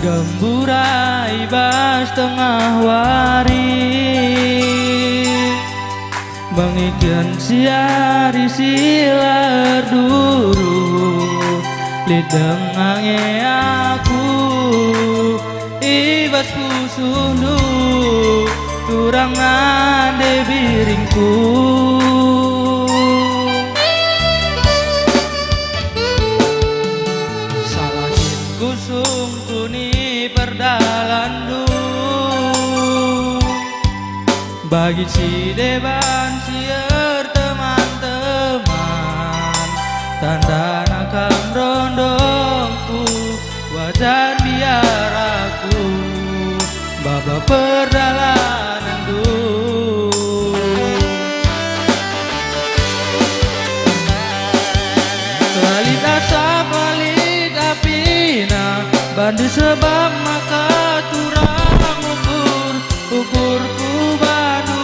Gemburai bas tengah wari Mengikan siari silar duru Lideng ange aku Ibas pusuhnu Turangan de biringku Salahin kusung kuni perdalandu Bagi si deban sier teman-teman Tanda nakam rondongku Wajan biar aku Baba perdalanan du Valit asa valit apina Bandu sebab maka turang ukurku badu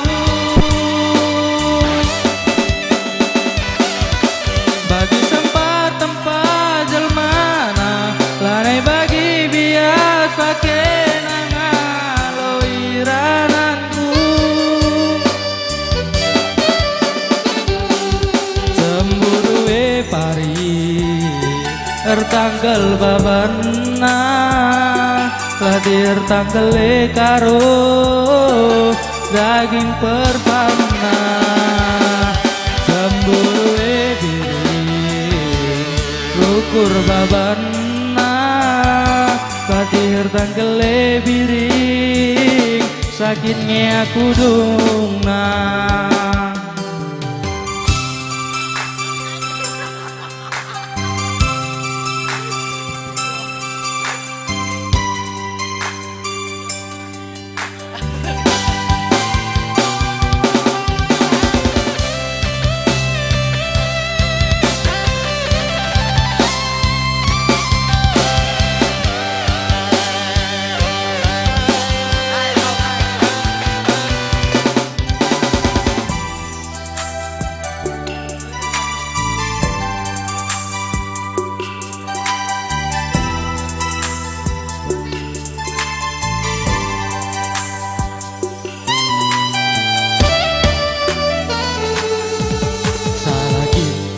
Bagi sempat tempat jelmana Lanai bagi biasa kenangan loirananku Cemburu pari Ertanggal babana Ladir tanggal karo Daging perpana Cemburu diri Rukur babana Ladir tanggal biring Sakitnya kudungna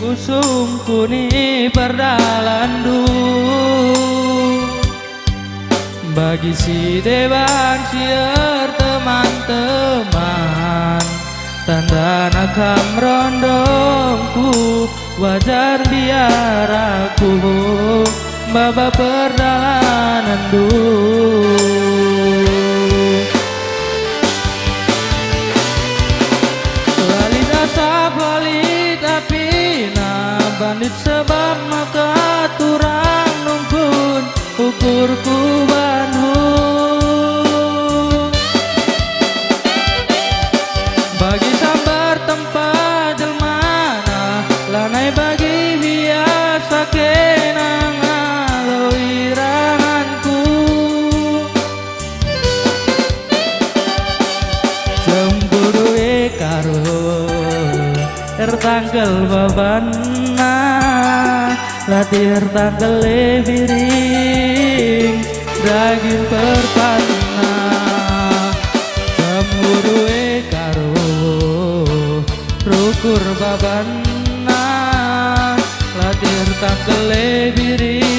Kusung kuni perdalandu Bagi si dewan sier teman-teman Tanda nakam rondongku Wajar biar aku Baba perdalanan du Valit asa valit apina Bandit sebab maka turang nungkun Ukurku Bandung Bagi sambar tempat jelmana Lanai bagi biasa kenangan loiranganku Cemburu karo Ertanggal babana Latir tanggal biring Daging perpana Cemburu karo Rukur babana Latir tanggal biring